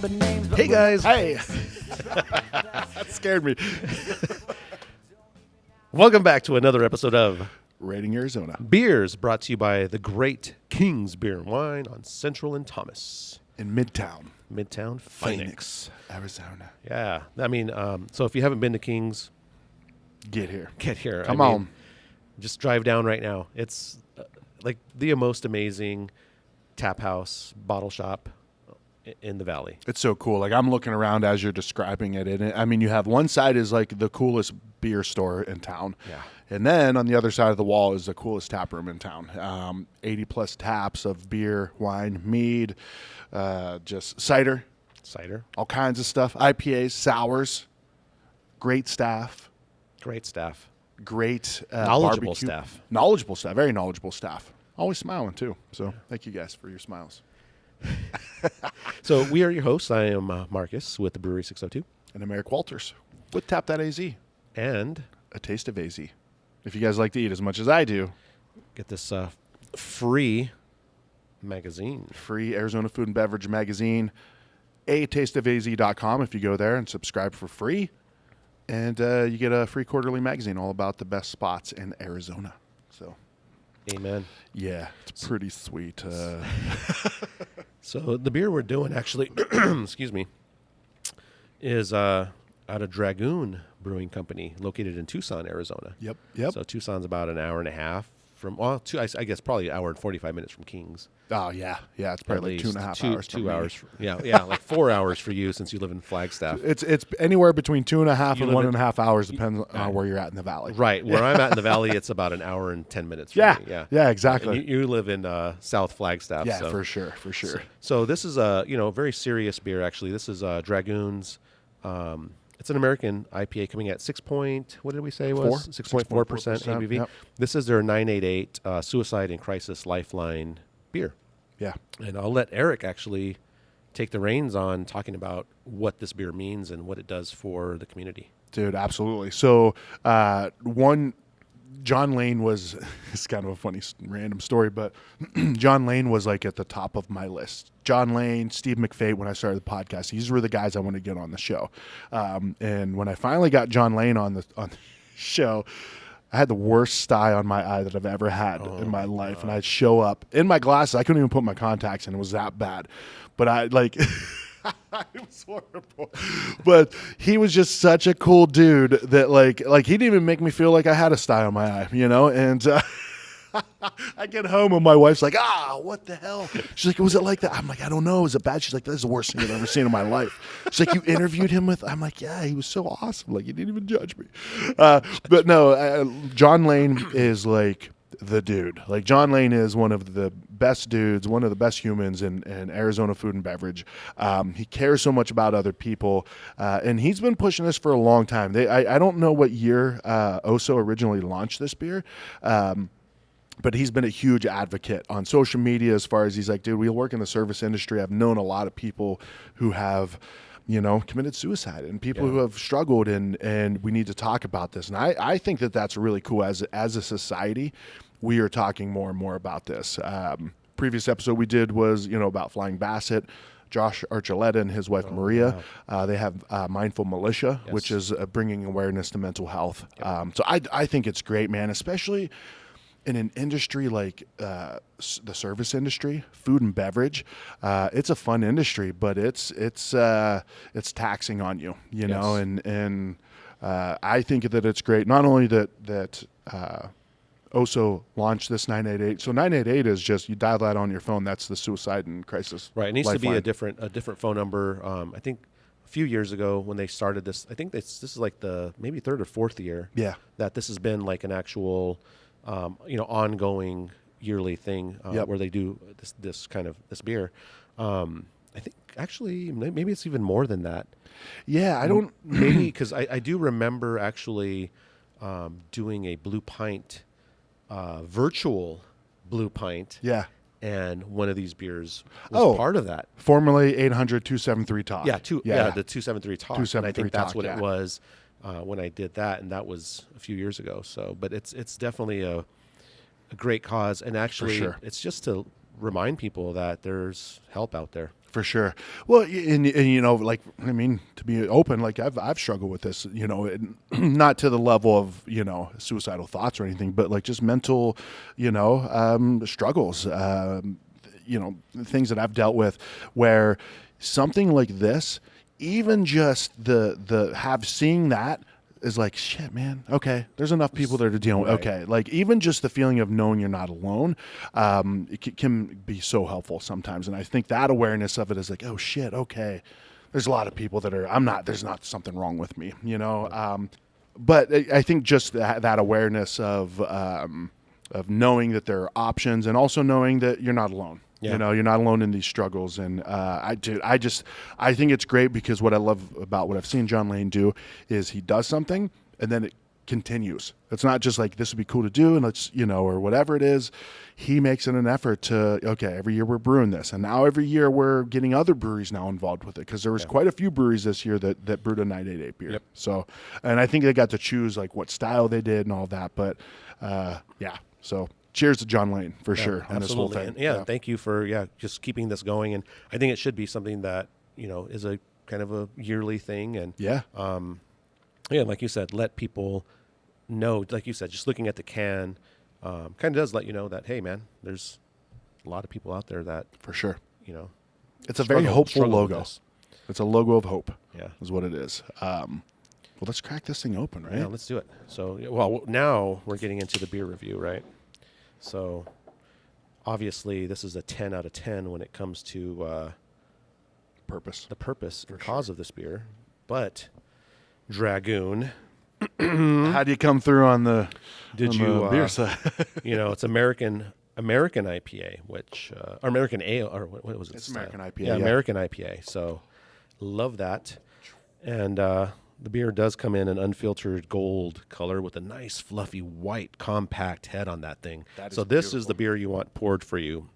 Hey guys. Hey. That scared me. Welcome back to another episode of Rating Arizona. Beers, brought to you by the great King's Beer and Wine on Central and Thomas. In Midtown. Phoenix, Arizona. Yeah. I mean, so if you haven't been to King's, Get here. get here. Come on. Just drive down right now. It's like the most amazing tap house, bottle shop in the valley. It's so cool. Like, I'm looking around as you're describing it. And I mean, you have one side is like the coolest beer store in town. Yeah. And then on the other side of the wall is the coolest tap room in town. 80 plus taps of beer, wine, mead, just cider, all kinds of stuff. IPAs, sours, great staff. Great staff. Great Knowledgeable barbecue. staff. Knowledgeable staff. Very knowledgeable staff. Always smiling, too. So thank you guys for your smiles. So we are your hosts. I am Marcus with the Brewery 602. And I'm Eric Walters with Tap.az. And A taste of AZ. If you guys like to eat as much as I do, get this free magazine. free Arizona Food and Beverage magazine, atasteofaz.com. If you go there and subscribe for free, and you get a free quarterly magazine all about the best spots in Arizona. So, Amen. yeah, it's pretty sweet. So the beer we're doing actually, excuse me, is out of Dragoon Brewing Company, located in Tucson, Arizona. Yep. So Tucson's about an hour and a half from, well, I guess probably an hour and 45 minutes from King's. Oh, yeah. Yeah, it's probably like 2.5 hours. 2 hours. Yeah, like 4 hours for you since you live in Flagstaff. It's anywhere between 2.5 You and live in- 1.5 hours, depends on where you're at in the valley. Right. Where I'm at in the valley, it's about an hour and 10 minutes from Yeah. me. Yeah, exactly. And you live in South Flagstaff. Yeah, so. for sure. So this is a very serious beer. Actually, this is Dragoon's. It's an American IPA coming at 6.4% ABV. Yep. This is their 988 Suicide and Crisis Lifeline beer. Yeah. And I'll let Eric actually take the reins on talking about what this beer means and what it does for the community. Dude, absolutely. So John Lane was, it's kind of a funny random story, but John Lane was like at the top of my list. John Lane, Steve McFate, when I started the podcast, these were the guys I wanted to get on the show. And when I finally got John Lane on the show, I had the worst sty on my eye that I've ever had in my life. God. And I'd show up in my glasses. I couldn't even put my contacts in. It was that bad. But I like... It was horrible. But he was just such a cool dude that like he didn't even make me feel like I had a sty on my eye, And I get home and my wife's like, what the hell? She's like, was it like that? I'm like, I don't know. Was it bad? She's like, this is the worst thing I've ever seen in my life. She's like, you interviewed him with? I'm like, yeah, he was so awesome. Like, he didn't even judge me. But no, John Lane is like the dude. Like, John Lane is one of the best dudes, one of the best humans in Arizona food and beverage. He cares so much about other people, and he's been pushing this for a long time. I don't know what year Oso originally launched this beer, but he's been a huge advocate on social media as far as he's like, dude, we work in the service industry. I've known a lot of people who have committed suicide and people who have struggled, and we need to talk about this. And I think that that's really cool. As a society, we are talking more and more about this. Previous episode we did was, about Flying Basset. Josh Archuleta and his wife Maria, wow. They have Mindful Militia, which is bringing awareness to mental health. Yep. So I think it's great, man, especially in an industry like the service industry, food and beverage. It's a fun industry, but it's taxing on you, know, and I think that it's great. Not only that Oso launched this 988. So 988 is just, you dial that on your phone. That's the suicide and crisis. Right. It needs lifeline. to be a different phone number. I think a few years ago when they started this, I think this is like the maybe third or fourth year. Yeah. That this has been like an actual, ongoing yearly thing where they do this beer. I think actually maybe it's even more than that. Yeah, I don't maybe because I do remember actually doing a Blue Pint. Virtual Blue Pint. Yeah. And one of these beers was part of that. Formerly 800-273-TALK. Yeah, the 273 Talk. 273 and I think that's Talk, what it was when I did that, and that was a few years ago. So, but it's definitely a great cause, and actually, For sure. it's just to remind people that there's help out there. For sure. Well, and you know, like, I mean, to be open, like I've struggled with this, you know, not to the level of, you know, suicidal thoughts or anything, but like just mental, you know, struggles, you know, things that I've dealt with where something like this, even just seeing that is like, shit, man. Okay, there's enough people there to deal with. Right. Okay, like even just the feeling of knowing you're not alone, it can be so helpful sometimes. And I think that awareness of it is like, oh shit, okay, there's a lot of people that are. There's not something wrong with me, you know. But I think just that awareness of knowing that there are options, and also knowing that you're not alone. Yeah. You know, you're not alone in these struggles. And I think it's great because what I love about what I've seen John Lane do is he does something and then it continues. It's not just like, this would be cool to do and let's, you know, or whatever it is. He makes it an effort to, okay, every year we're brewing this. And now every year we're getting other breweries now involved with it, because there was quite a few breweries this year that brewed a 988 beer. Yep. So, and I think they got to choose like what style they did and all that. But yeah, so cheers to John Lane for sure on this whole thing. And thank you for just keeping this going. And I think it should be something that, you know, is a kind of a yearly thing. And like you said, let people know, like you said, just looking at the can kind of does let you know that, hey man, there's a lot of people out there that, for sure, you know, it's a very hopeful logo. It's a logo of hope. Yeah, is what it is. Well, let's crack this thing open, right? Yeah, let's do it. So, well, now we're getting into the beer review, right? So, obviously, this is a 10 out of 10 when it comes to the purpose and cause of this beer. But Dragoon, how do you come through on the beer side? You know, it's American IPA, which or American Ale, or what was it? It's American IPA. Yeah, American IPA. So, love that. And the beer does come in an unfiltered gold color with a nice, fluffy, white, compact head on that thing. So this is the beer you want poured for you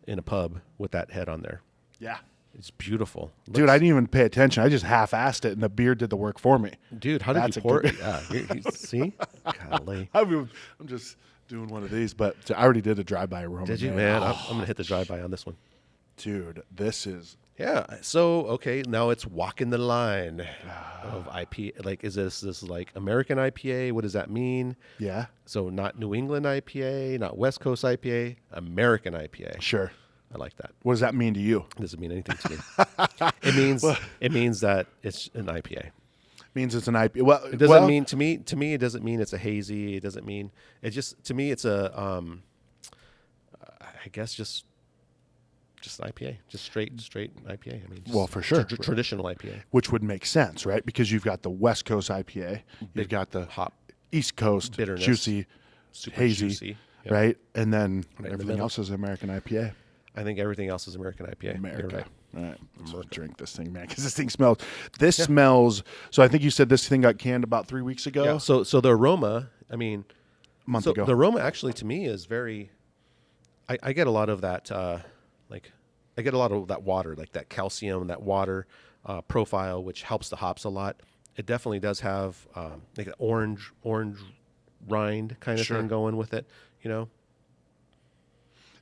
in a pub with that head on there. Yeah. It's beautiful. Dude, I didn't even pay attention. I just half-assed it, and the beer did the work for me. Dude, how did you pour it? Yeah, see? Golly. I'm just doing one of these, but I already did a drive-by aroma. Did you, man? I'm going to hit the drive-by on this one. Dude, this is... Yeah. So, okay, now it's walking the line of IPA. Like, is this like American IPA? What does that mean? Yeah. So not New England IPA, not West Coast IPA, American IPA. Sure. I like that. What does that mean to you? It doesn't mean anything to me. It means that it's an IPA. Means it's an IPA. Well, it doesn't mean to me. It doesn't mean it's a hazy. It doesn't mean it. Just to me, it's a. I guess just IPA, just straight IPA. I mean, well, for sure, traditional IPA, which would make sense, right? Because you've got the West Coast IPA, you've got the hop, East Coast bitterness, super hazy, juicy, yep. Right? And then right everything else is American IPA. I think everything else is American IPA. America. All right, let's drink this thing, man, because this thing smells. Smells. So I think you said this thing got canned about 3 weeks ago. Yeah. So the aroma, I mean, a month ago. The aroma actually to me is very. I get a lot of that. I get a lot of that water, like that calcium, that water profile, which helps the hops a lot. It definitely does have like an orange rind kind of thing going with it, you know.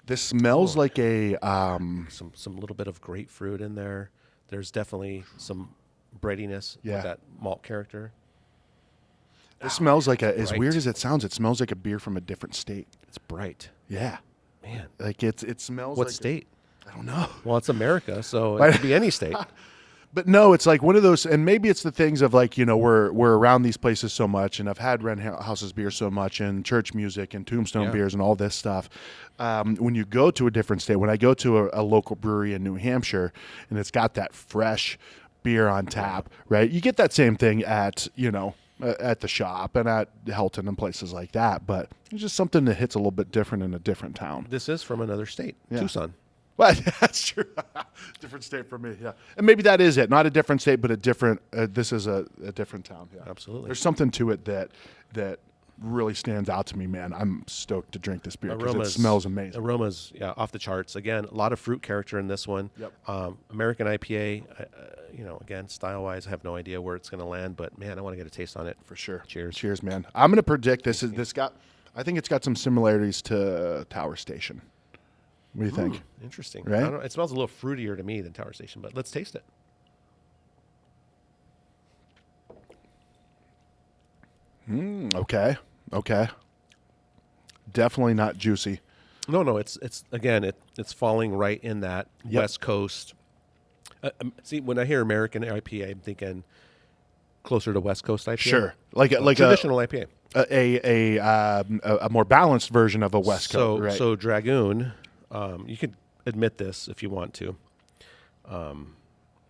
This smells like a some little bit of grapefruit in there. There's definitely some breadiness with that malt character. It smells like as weird as it sounds, it smells like a beer from a different state. It's bright. Yeah. Man. Like it smells what state? I don't know. Well, it's America, so it could be any state. But no, it's like one of those, and maybe it's the things of like, you know, we're around these places so much, and I've had Ren House's beer so much, and church music and Tombstone beers and all this stuff. When you go to a different state, when I go to a local brewery in New Hampshire, and it's got that fresh beer on tap, right? You get that same thing at, you know, at the shop and at Helton and places like that, but it's just something that hits a little bit different in a different town. This is from another state, Tucson. Well, that's true. Different state for me, yeah. And maybe that is it. Not a different state, but a different. This is a different town. Yeah, absolutely. There's something to it that really stands out to me, man. I'm stoked to drink this beer because it smells amazing. Aromas, off the charts. Again, a lot of fruit character in this one. Yep. American IPA. You know, again, style-wise, I have no idea where it's going to land, but man, I want to get a taste on it for sure. Cheers, man. I'm going to predict this got. I think it's got some similarities to Tower Station. What do you think? Interesting. Right? I don't, it smells a little fruitier to me than Tower Station, but let's taste it. Okay. Definitely not juicy. No, it's it's falling right in that West Coast. See, when I hear American IPA, I'm thinking closer to West Coast IPA. Sure, like traditional IPA. A more balanced version of a West Coast. Right? So Dragoon, you could admit this if you want to.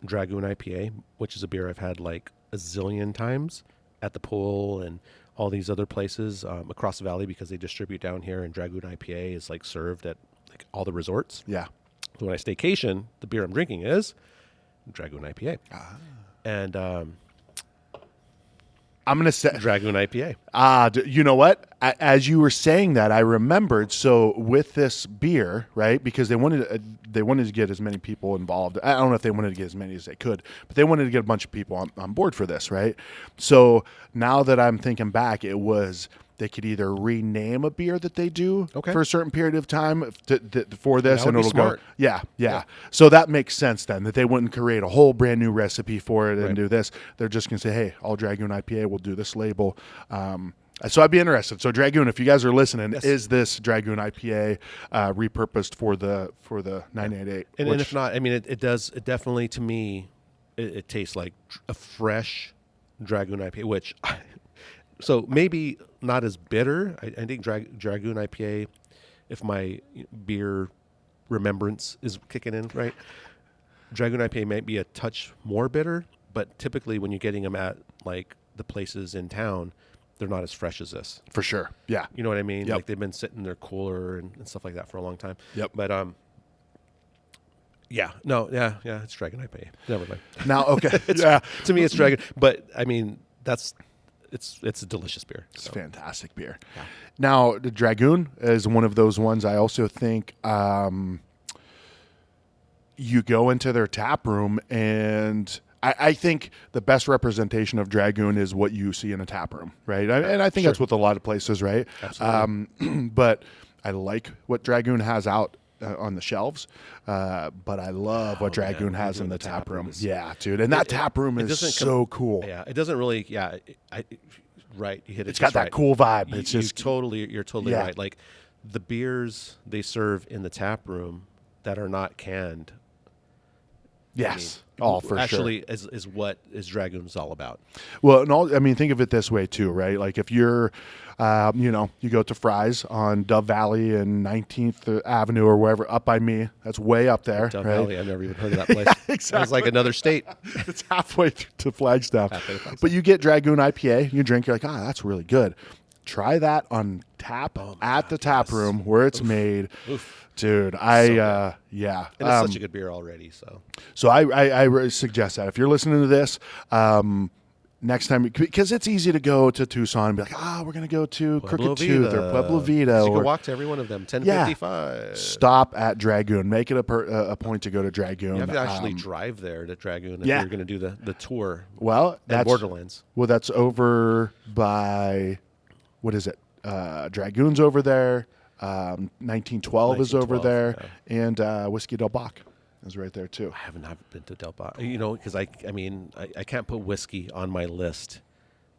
Dragoon IPA, which is a beer I've had like a zillion times at the pool and all these other places across the valley because they distribute down here, and Dragoon IPA is like served at like all the resorts. Yeah. So when I staycation, the beer I'm drinking is Dragoon IPA. And I'm going to say Dragoon IPA. You know what? As you were saying that, I remembered. So with this beer, right? Because they wanted to get as many people involved. I don't know if they wanted to get as many as they could, but they wanted to get a bunch of people on board for this, right? So now that I'm thinking back, it was they could either rename a beer that they do for a certain period of time for this, and it'll go. Yeah. So that makes sense then, that they wouldn't create a whole brand new recipe for it and do this. They're just going to say, hey, all Dragoon IPA will do this label. So I'd be interested. So Dragoon, if you guys are listening, is this Dragoon IPA repurposed for the 988? And if not, I mean, it definitely, to me, it tastes like a fresh Dragoon IPA, which... So maybe not as bitter. I think Dragoon IPA, if my beer remembrance is kicking in, right? Dragoon IPA might be a touch more bitter, but typically when you're getting them at like the places in town, they're not as fresh as this. For sure. Yeah. You know what I mean? Yep. Like they've been sitting in their cooler and stuff like that for a long time. Yep. But it's Dragoon IPA. Never mind. Now, okay. To me, it's Dragoon. But I mean, it's a delicious beer. It's fantastic beer. Yeah. Now, the Dragoon is one of those ones I also think you go into their tap room, and I think the best representation of Dragoon is what you see in a tap room, right? And I think that's with a lot of places, right? Absolutely. But I like what Dragoon has out on the shelves, but I love what Dragoon has in the tap room. Yeah, dude, and that tap room is so cool. Yeah, it doesn't really. Yeah, right. You hit it. It's got that cool vibe. It's just you're totally right. Like the beers they serve in the tap room that are not canned. Yes. For sure. Actually, is what Dragoon's all about. Well, I mean, think of it this way too, right? Like if you're, you go to Fry's on Dove Valley and 19th Avenue or wherever, up by me. That's way up there. Dove right? Valley, I've never even heard of that place. Exactly. It's like another state. It's halfway to Flagstaff. But you get Dragoon IPA, you drink, you're like, that's really good. Try that on tap at the tap room where it's made. Oof. Dude, And it's such a good beer already. So I suggest that if you're listening to this, next time, because it's easy to go to Tucson and be like, we're going to go to Crooked Tooth or Pueblo Vita. You can walk to every one of them, 1055. Stop at Dragoon. Make it a point to go to Dragoon. You have to actually drive there to Dragoon if you're going to do the tour. Well, that's Borderlands. Well, that's over by, what is it? Dragoon's over there. 1912 is over there, and Whiskey Del Bach is right there too. I haven't been to Del Bach, because I can't put whiskey on my list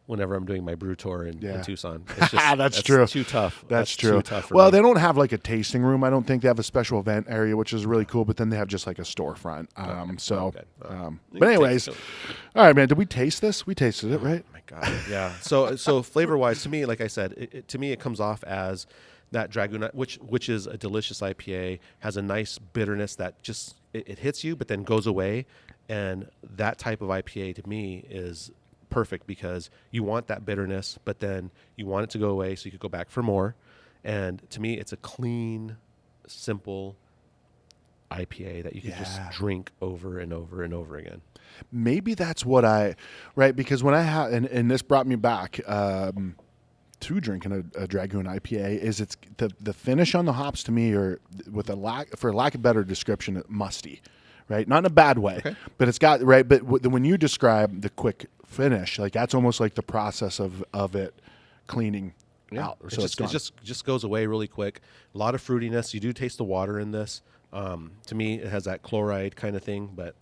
whenever I'm doing my brew tour in Tucson. It's just, that's true. Too tough. That's true. Too tough for me. They don't have like a tasting room. I don't think they have a special event area, which is really cool. But then they have just like a storefront. But anyways, all right, man. Did we taste this? We tasted it, right? Oh my God, yeah. So flavor wise, to me, like I said, it comes off as that Dragoon, which is a delicious IPA, has a nice bitterness that just it hits you, but then goes away. And that type of IPA to me is perfect because you want that bitterness, but then you want it to go away so you could go back for more. And to me, it's a clean, simple IPA that you can just drink over and over and over again. Maybe that's what right? Because when I had, and this brought me back to drinking a Dragoon IPA, is it's the finish on the hops to me are, for lack of better description, musty. Right, not in a bad way, but it's got right. But when you describe the quick finish, like that's almost like the process of it cleaning out. It So just goes away really quick. A lot of fruitiness. You do taste the water in this. To me, it has that chloride kind of thing, but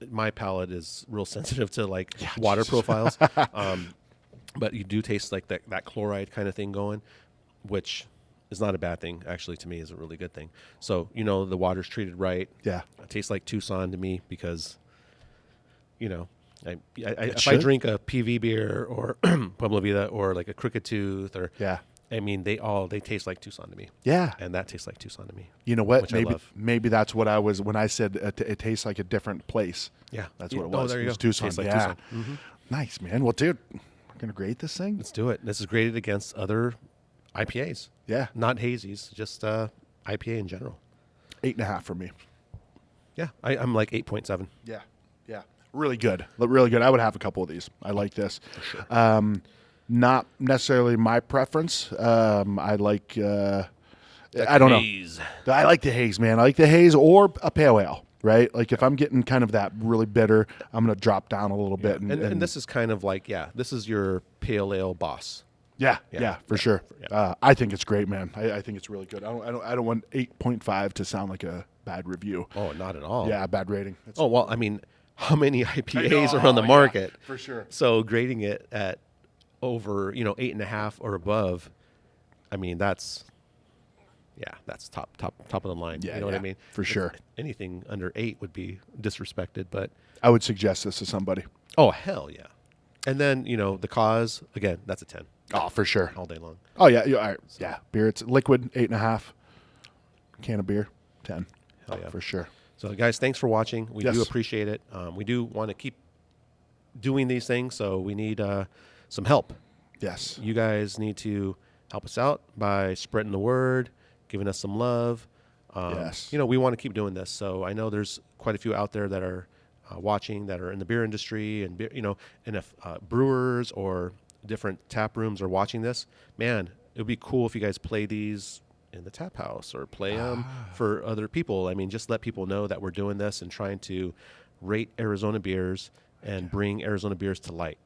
my palate is real sensitive to like water profiles. But you do taste like that chloride kind of thing going, which is not a bad thing. Actually, to me, is a really good thing. So, the water's treated right. Yeah. It tastes like Tucson to me because, if I drink a PV beer or Pueblo Vida or like a Crooked Tooth or I mean, they taste like Tucson to me. Yeah. And that tastes like Tucson to me. You know what? Which Maybe that's what I was when I said it tastes like a different place. Yeah. That's what it was. There you go. Tucson. Tastes like Tucson. Mm-hmm. Nice, man. Well, dude, we're going to grade this thing? Let's do it. This is graded against other IPAs. Yeah. Not hazies, just IPA in general. 8.5 for me. Yeah. I'm like 8.7. Yeah. Yeah. Really good. Really good. I would have a couple of these. I like this. For sure. Not necessarily my preference. I like, I don't haze. know. I like the haze, man. I like the haze or a pale ale, right? Like if I'm getting kind of that really bitter, I'm going to drop down a little bit. And this is kind of like, this is your pale ale boss. Yeah, for sure. Yeah. I think it's great, man. I think it's really good. I don't want 8.5 to sound like a bad review. Oh, not at all. Yeah, bad rating. Well, I mean, how many IPAs are on the market? Yeah, for sure. So grading it at over, 8.5 or above, I mean, that's top of the line. Yeah, you know what I mean? For sure. Anything under 8 would be disrespected, but I would suggest this to somebody. Oh, hell yeah. And then, the cause, again, that's a 10. Oh, for sure. All day long. Oh, yeah. All right. So. Yeah. Beer, it's liquid, 8.5. Can of beer, 10. Hell yeah. For sure. So, guys, thanks for watching. We do appreciate it. We do want to keep doing these things, so we need some help. Yes. You guys need to help us out by spreading the word, giving us some love. Yes. We want to keep doing this. So I know there's quite a few out there that are watching that are in the beer industry and, and if brewers or different tap rooms are watching this, man, it would be cool if you guys play these in the tap house or play them for other people. I mean, just let people know that we're doing this and trying to rate Arizona beers and bring Arizona beers to light.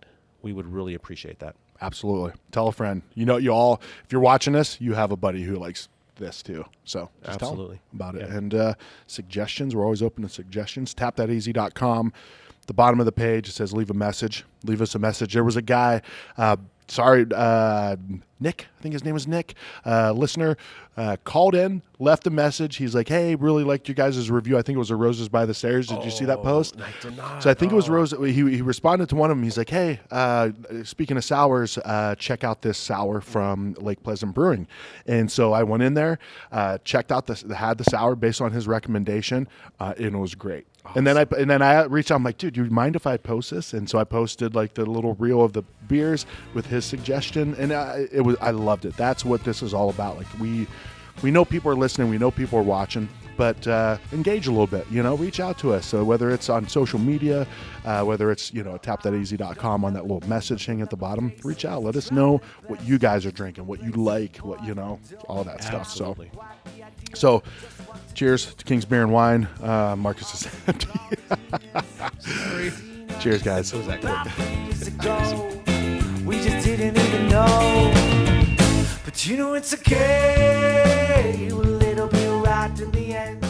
We would really appreciate that. Absolutely. Tell a friend. You all, if you're watching this, you have a buddy who likes this too. So just tell them about it. And suggestions, we're always open to suggestions. tapthateasy.com. The bottom of the page, it says leave a message. Leave us a message. There was a guy, Nick, I think his name was Nick, listener, called in, left a message. He's like, hey, really liked your guys' review. I think it was a Roses by the Stairs. Did you see that post? I did not. So I think it was Rose. He responded to one of them. He's like, hey, speaking of sours, check out this sour from Lake Pleasant Brewing. And so I went in there, checked out had the sour based on his recommendation, and it was great. Awesome. And then I reached out. I'm like, dude, you mind if I post this? And so I posted like the little reel of the beers with his suggestion, and I loved it. That's what this is all about. Like we know people are listening, we know people are watching, but engage a little bit. Reach out to us. So whether it's on social media, whether it's tapthateasy.com on that little message thing at the bottom, reach out. Let us know what you guys are drinking, what you like, what all that stuff. Absolutely. So cheers to King's Beer and Wine. Marcus is empty. Sorry. Cheers, guys. It was that quick. We just didn't even know. But it's okay. A little bit right till the end.